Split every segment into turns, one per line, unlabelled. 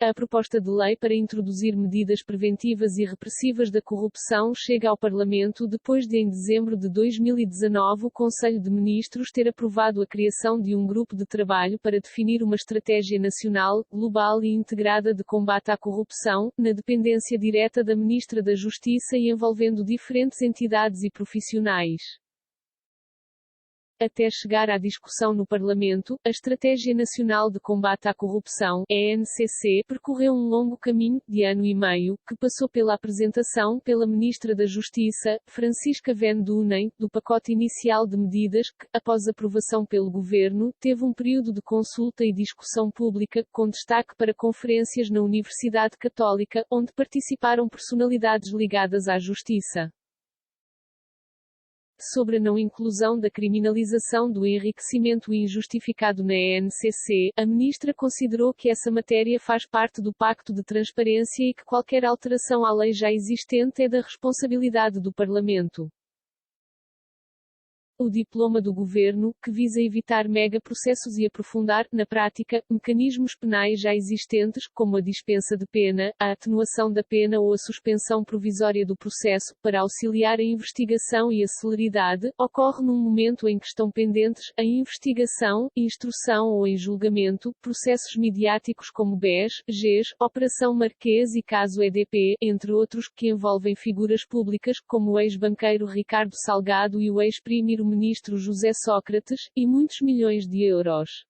A proposta de lei para introduzir medidas preventivas e repressivas da corrupção chega ao Parlamento depois de, em dezembro de 2019, o Conselho de Ministros ter aprovado a criação de um grupo de trabalho para definir uma estratégia nacional, global e integrada de combate à corrupção, na dependência direta da Ministra da Justiça e envolvendo diferentes entidades e profissionais. Até chegar à discussão no Parlamento, a Estratégia Nacional de Combate à Corrupção, ENCC, percorreu um longo caminho, de ano e meio, que passou pela apresentação, pela Ministra da Justiça, Francisca Van Dunen, do pacote inicial de medidas, que, após aprovação pelo Governo, teve um período de consulta e discussão pública, com destaque para conferências na Universidade Católica, onde participaram personalidades ligadas à Justiça. Sobre a não inclusão da criminalização do enriquecimento injustificado na ENCC, a ministra considerou que essa matéria faz parte do Pacto de Transparência e que qualquer alteração à lei já existente é da responsabilidade do Parlamento. O diploma do governo, que visa evitar megaprocessos e aprofundar, na prática, mecanismos penais já existentes, como a dispensa de pena, a atenuação da pena ou a suspensão provisória do processo, para auxiliar a investigação e a celeridade, ocorre num momento em que estão pendentes a investigação, instrução ou em julgamento, processos midiáticos como BES, GES, Operação Marquês e caso EDP, entre outros, que envolvem figuras públicas, como o ex-banqueiro Ricardo Salgado e o ex-primeiro-ministro José Sócrates, e muitos milhões de euros.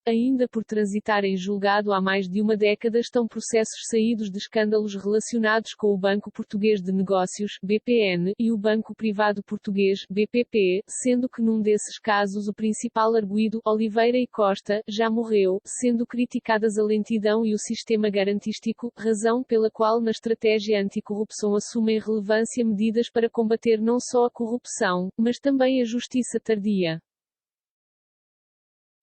Ainda por transitar em julgado há mais de uma década estão processos saídos de escândalos relacionados com o Banco Português de Negócios, BPN, e o Banco Privado Português, BPP, sendo que num desses casos o principal arguido, Oliveira e Costa, já morreu, sendo criticadas a lentidão e o sistema garantístico, razão pela qual na estratégia anticorrupção assumem relevância medidas para combater não só a corrupção, mas também a justiça tardia.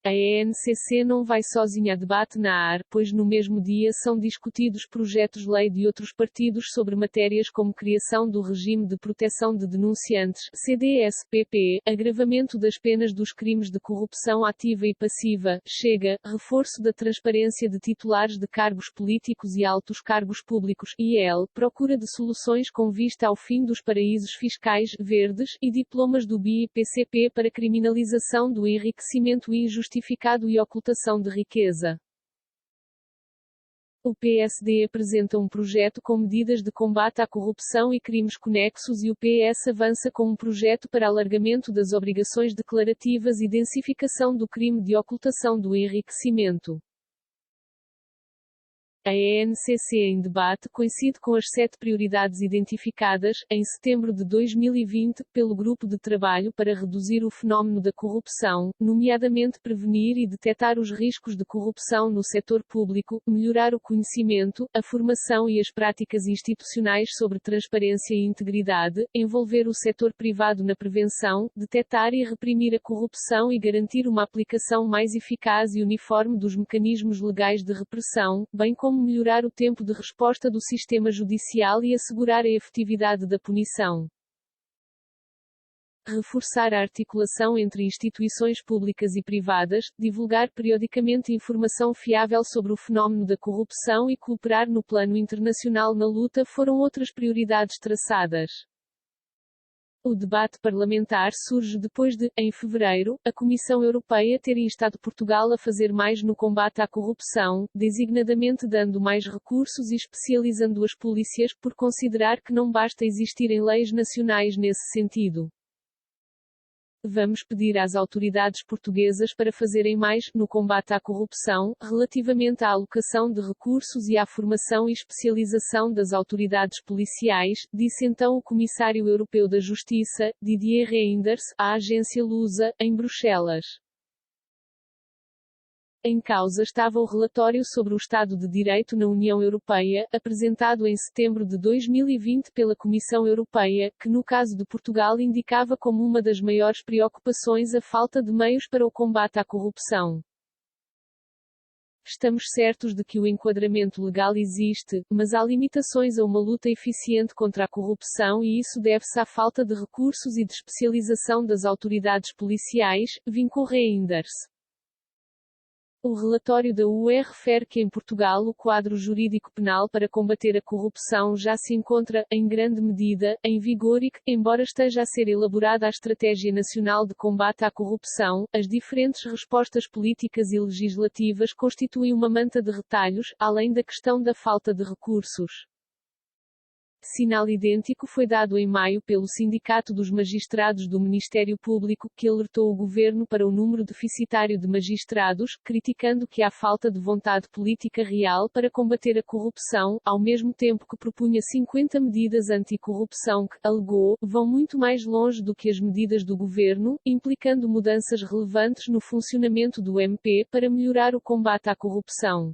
A ENCC não vai sozinha a debate na AR, pois no mesmo dia são discutidos projetos-lei de outros partidos sobre matérias como criação do regime de proteção de denunciantes, CDS-PP, agravamento das penas dos crimes de corrupção ativa e passiva, Chega, reforço da transparência de titulares de cargos políticos e altos cargos públicos, IEL, procura de soluções com vista ao fim dos paraísos fiscais, verdes, e diplomas do BI e PCP para criminalização do enriquecimento injustificado e ocultação de riqueza. O PSD apresenta um projeto com medidas de combate à corrupção e crimes conexos e o PS avança com um projeto para alargamento das obrigações declarativas e densificação do crime de ocultação do enriquecimento. A ENCC em debate coincide com as 7 prioridades identificadas, em setembro de 2020, pelo Grupo de Trabalho para reduzir o fenómeno da corrupção, nomeadamente prevenir e detectar os riscos de corrupção no setor público, melhorar o conhecimento, a formação e as práticas institucionais sobre transparência e integridade, envolver o setor privado na prevenção, detectar e reprimir a corrupção e garantir uma aplicação mais eficaz e uniforme dos mecanismos legais de repressão, bem como melhorar o tempo de resposta do sistema judicial e assegurar a efetividade da punição. Reforçar a articulação entre instituições públicas e privadas, divulgar periodicamente informação fiável sobre o fenómeno da corrupção e cooperar no plano internacional na luta foram outras prioridades traçadas. O debate parlamentar surge depois de, em fevereiro, a Comissão Europeia ter instado Portugal a fazer mais no combate à corrupção, designadamente dando mais recursos e especializando as polícias, por considerar que não basta existirem leis nacionais nesse sentido. Vamos pedir às autoridades portuguesas para fazerem mais, no combate à corrupção, relativamente à alocação de recursos e à formação e especialização das autoridades policiais, disse então o Comissário Europeu da Justiça, Didier Reynders, à agência Lusa, em Bruxelas. Em causa estava o relatório sobre o Estado de Direito na União Europeia, apresentado em setembro de 2020 pela Comissão Europeia, que no caso de Portugal indicava como uma das maiores preocupações a falta de meios para o combate à corrupção. Estamos certos de que o enquadramento legal existe, mas há limitações a uma luta eficiente contra a corrupção e isso deve-se à falta de recursos e de especialização das autoridades policiais, vincou Reynders. O relatório da UE refere que em Portugal o quadro jurídico penal para combater a corrupção já se encontra, em grande medida, em vigor e que, embora esteja a ser elaborada a Estratégia Nacional de Combate à Corrupção, as diferentes respostas políticas e legislativas constituem uma manta de retalhos, além da questão da falta de recursos. Sinal idêntico foi dado em maio pelo Sindicato dos Magistrados do Ministério Público, que alertou o governo para o número deficitário de magistrados, criticando que há falta de vontade política real para combater a corrupção, ao mesmo tempo que propunha 50 medidas anticorrupção que, alegou, vão muito mais longe do que as medidas do governo, implicando mudanças relevantes no funcionamento do MP para melhorar o combate à corrupção.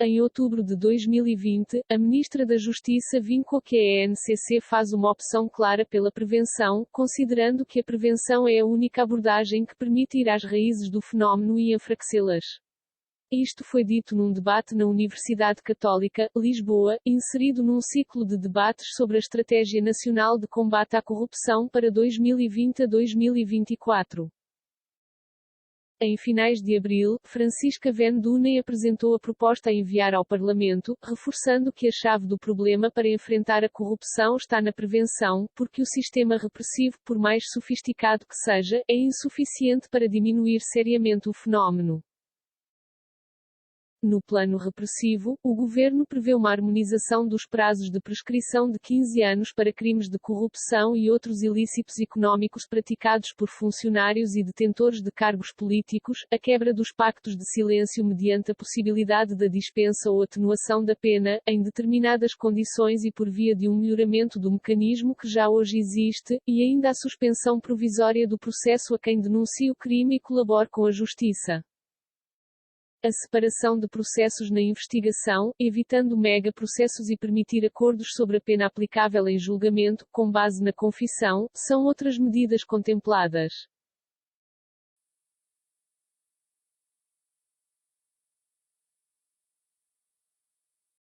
Em outubro de 2020, a Ministra da Justiça vincou que a ENCC faz uma opção clara pela prevenção, considerando que a prevenção é a única abordagem que permite ir às raízes do fenómeno e enfraquecê-las. Isto foi dito num debate na Universidade Católica, Lisboa, inserido num ciclo de debates sobre a Estratégia Nacional de Combate à Corrupção para 2020 a 2024. Em finais de abril, Francisca Van Dunen apresentou a proposta a enviar ao Parlamento, reforçando que a chave do problema para enfrentar a corrupção está na prevenção, porque o sistema repressivo, por mais sofisticado que seja, é insuficiente para diminuir seriamente o fenómeno. No plano repressivo, o governo prevê uma harmonização dos prazos de prescrição de 15 anos para crimes de corrupção e outros ilícitos económicos praticados por funcionários e detentores de cargos políticos, a quebra dos pactos de silêncio mediante a possibilidade da dispensa ou atenuação da pena, em determinadas condições e por via de um melhoramento do mecanismo que já hoje existe, e ainda a suspensão provisória do processo a quem denuncie o crime e colabore com a justiça. A separação de processos na investigação, evitando mega-processos e permitir acordos sobre a pena aplicável em julgamento, com base na confissão, são outras medidas contempladas.